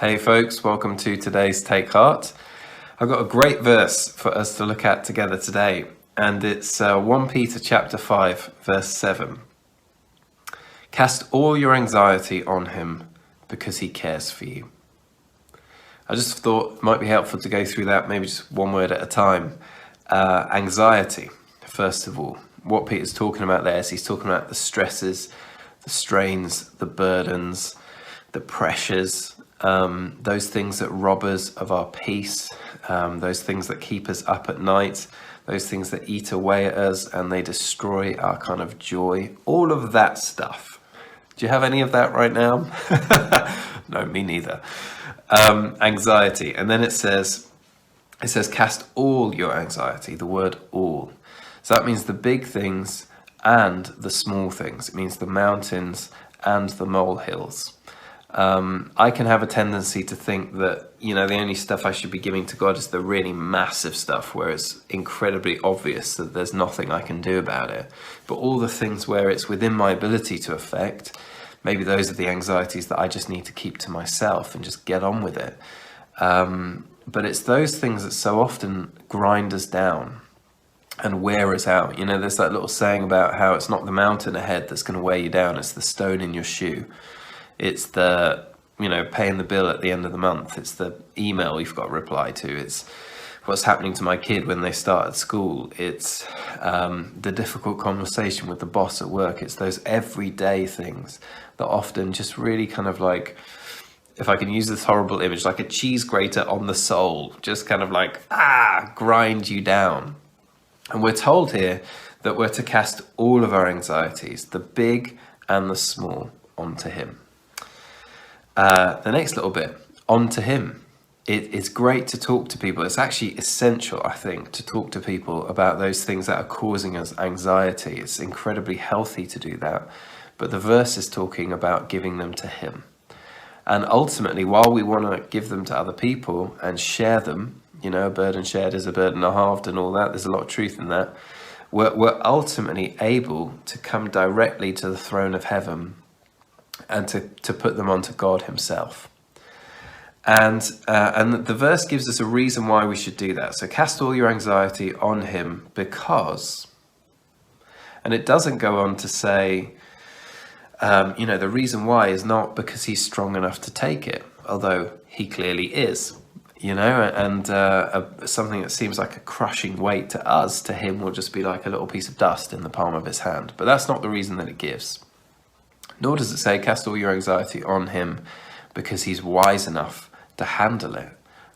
Hey folks, welcome to today's Take Heart. I've got a great verse for us to look at together today, and it's 1 Peter chapter 5, verse 7. Cast all your anxiety on him because he cares for you. I just thought it might be helpful to go through that, maybe just one word at a time. Anxiety, first of all. What Peter's talking about there is he's talking about the stresses, the strains, the burdens, the pressures, those things that rob us of our peace, those things that keep us up at night, those things that eat away at us and they destroy our kind of joy, all of that stuff. Do you have any of that right now? No, me neither. Anxiety. And then it says cast all your anxiety, the word all. So that means the big things and the small things. It means the mountains and the molehills. I can have a tendency to think that, the only stuff I should be giving to God is the really massive stuff where it's incredibly obvious that there's nothing I can do about it. But all the things where it's within my ability to affect, maybe those are the anxieties that I just need to keep to myself and just get on with it. But it's those things that so often grind us down and wear us out. There's that little saying about how it's not the mountain ahead that's going to wear you down, it's the stone in your shoe. It's the, paying the bill at the end of the month. It's the email you've got to reply to. It's what's happening to my kid when they start at school. It's the difficult conversation with the boss at work. It's those everyday things that often just really kind of like, if I can use this horrible image, like a cheese grater on the soul, just kind of like, grind you down. And we're told here that we're to cast all of our anxieties, the big and the small, onto him. The next little bit, onto him. It's great to talk to people. It's actually essential, I think, to talk to people about those things that are causing us anxiety. It's incredibly healthy to do that. But the verse is talking about giving them to him. And ultimately, while we want to give them to other people and share them, a burden shared is a burden halved and all that, there's a lot of truth in that, we're ultimately able to come directly to the throne of heaven and to put them onto God himself. And the verse gives us a reason why we should do that. So cast all your anxiety on him because, and it doesn't go on to say, the reason why is not because he's strong enough to take it, although he clearly is, and something that seems like a crushing weight to us, to him will just be like a little piece of dust in the palm of his hand. But that's not the reason that it gives. Nor does it say cast all your anxiety on him because he's wise enough to handle it,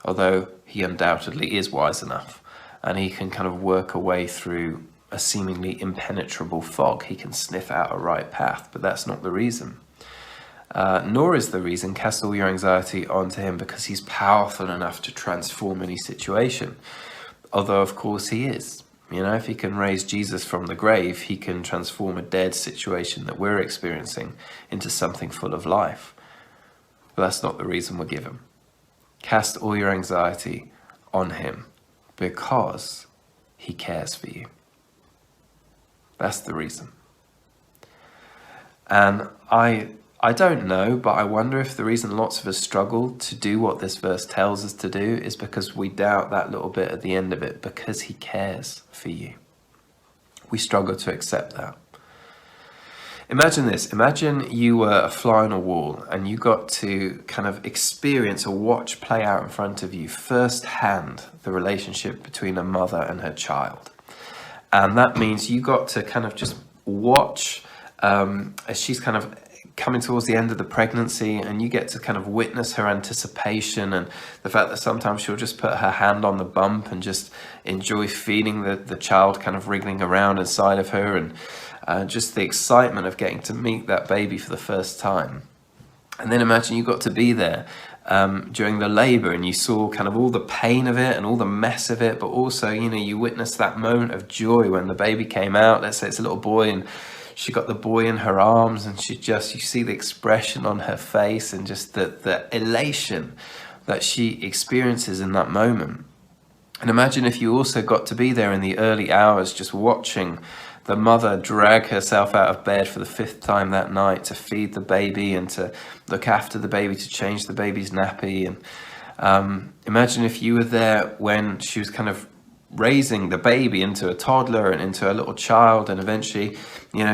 although he undoubtedly is wise enough and he can kind of work a way through a seemingly impenetrable fog. He can sniff out a right path, but that's not the reason. Nor is the reason cast all your anxiety onto him because he's powerful enough to transform any situation, although of course he is. If he can raise Jesus from the grave, he can transform a dead situation that we're experiencing into something full of life. But that's not the reason we're given. Cast all your anxiety on him because he cares for you. That's the reason. And I don't know, but I wonder if the reason lots of us struggle to do what this verse tells us to do is because we doubt that little bit at the end of it, because he cares for you. We struggle to accept that. Imagine this. Imagine you were a fly on a wall and you got to kind of experience or watch play out in front of you firsthand the relationship between a mother and her child. And that means you got to kind of just watch as she's kind of coming towards the end of the pregnancy, and you get to kind of witness her anticipation and the fact that sometimes she'll just put her hand on the bump and just enjoy feeling the child kind of wriggling around inside of her, and just the excitement of getting to meet that baby for the first time. And then imagine you got to be there during the labor and you saw kind of all the pain of it and all the mess of it, but also, you witnessed that moment of joy when the baby came out. Let's say it's a little boy and she got the boy in her arms and you see the expression on her face and just the elation that she experiences in that moment. And imagine if you also got to be there in the early hours, just watching the mother drag herself out of bed for the 5th time that night to feed the baby and to look after the baby, to change the baby's nappy. And imagine if you were there when she was kind of raising the baby into a toddler and into a little child, and eventually,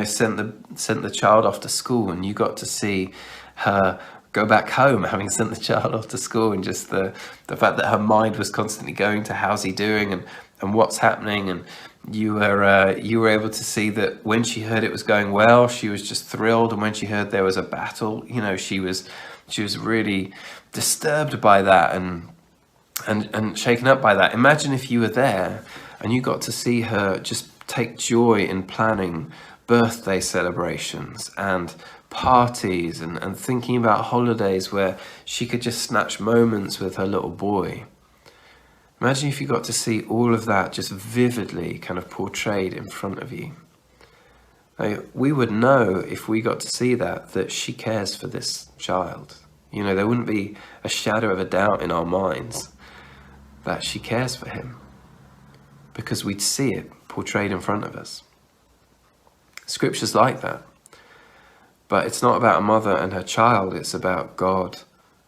sent the child off to school, and you got to see her go back home having sent the child off to school, and just the fact that her mind was constantly going to how's he doing and what's happening. And you were able to see that when she heard it was going well, she was just thrilled, and when she heard there was a battle, she was really disturbed by that and shaken up by that. Imagine if you were there and you got to see her just take joy in planning birthday celebrations and parties and thinking about holidays where she could just snatch moments with her little boy. Imagine if you got to see all of that just vividly kind of portrayed in front of you. Now, we would know if we got to see that she cares for this child. There wouldn't be a shadow of a doubt in our minds that she cares for him, because we'd see it portrayed in front of us. Scripture's like that. But it's not about a mother and her child, it's about God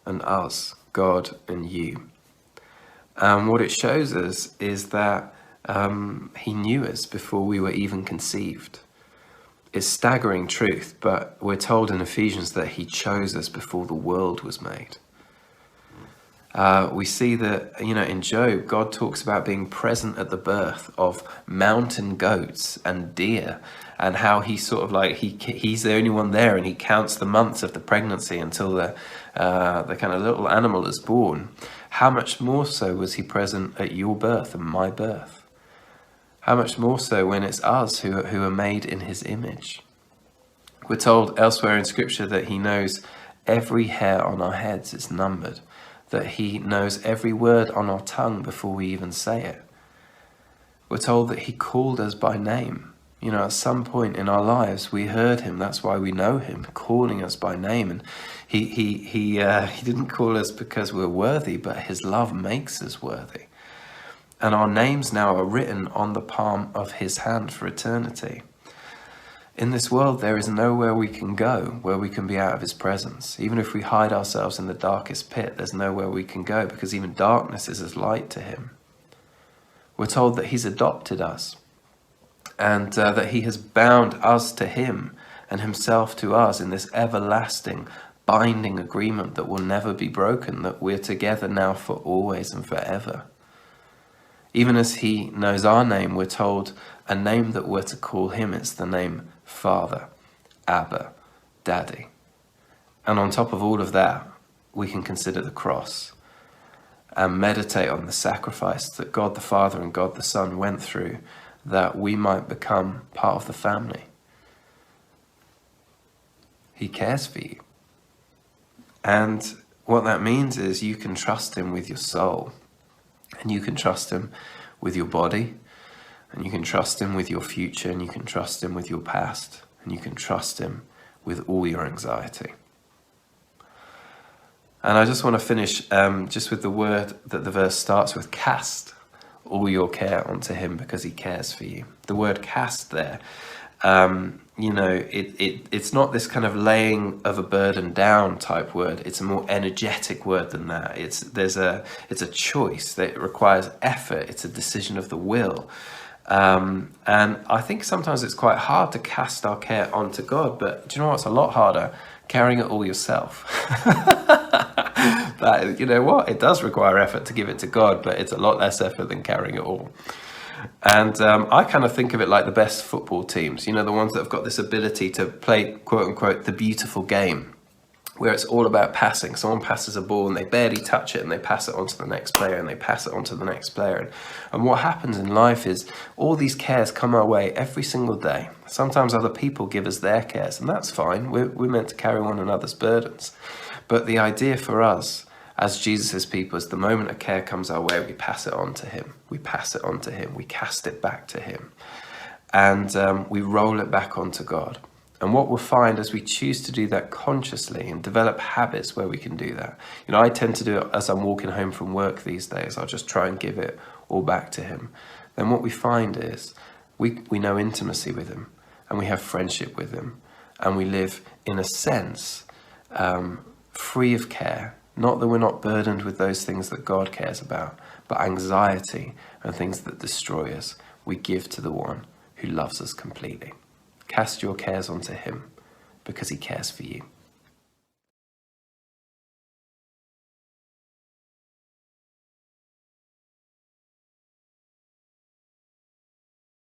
and us, God and you. And what it shows us is that he knew us before we were even conceived. It's staggering truth, but we're told in Ephesians that he chose us before the world was made. We see that, in Job, God talks about being present at the birth of mountain goats and deer, and how he sort of he's the only one there, and he counts the months of the pregnancy until the kind of little animal is born. How much more so was he present at your birth and my birth? How much more so when it's us who are made in his image? We're told elsewhere in Scripture that he knows every hair on our heads is numbered, that he knows every word on our tongue before we even say it. We're told that he called us by name. At some point in our lives, we heard him. That's why we know him, calling us by name. And he didn't call us because we're worthy, but his love makes us worthy. And our names now are written on the palm of his hand for eternity. In this world, there is nowhere we can go where we can be out of his presence. Even if we hide ourselves in the darkest pit, there's nowhere we can go, because even darkness is as light to him. We're told that he's adopted us, and that he has bound us to him and himself to us in this everlasting binding agreement that will never be broken, that we're together now for always and forever. Even as he knows our name, we're told a name that we're to call him. It's the name Father, Abba, Daddy. And on top of all of that, we can consider the cross and meditate on the sacrifice that God the Father and God the Son went through, that we might become part of the family. He cares for you. And what that means is you can trust him with your soul. And you can trust him with your body, and you can trust him with your future, and you can trust him with your past, and you can trust him with all your anxiety. And I just want to finish just with the word that the verse starts with: cast all your care onto him because he cares for you. The word cast there, it's not this kind of laying of a burden down type word. It's a more energetic word than that. It's a choice that requires effort. It's a decision of the will. And I think sometimes it's quite hard to cast our care onto God, but do you know what's a lot harder? Carrying it all yourself. That, it does require effort to give it to God, but it's a lot less effort than carrying it all. And I kind of think of it like the best football teams, the ones that have got this ability to play, quote unquote, the beautiful game, where it's all about passing. Someone passes a ball and they barely touch it, and they pass it on to the next player, and they pass it on to the next player. And what happens in life is all these cares come our way every single day. Sometimes other people give us their cares, and that's fine. We're meant to carry one another's burdens. But the idea for us as Jesus' people is the moment a care comes our way, we pass it on to him. We pass it on to him. We cast it back to him. And we roll it back onto God. And what we'll find as we choose to do that consciously and develop habits where we can do that. I tend to do it as I'm walking home from work these days. I'll just try and give it all back to him. Then what we find is we know intimacy with him, and we have friendship with him, and we live in a sense free of care. Not that we're not burdened with those things that God cares about, but anxiety and things that destroy us, we give to the one who loves us completely. Cast your cares onto him because he cares for you.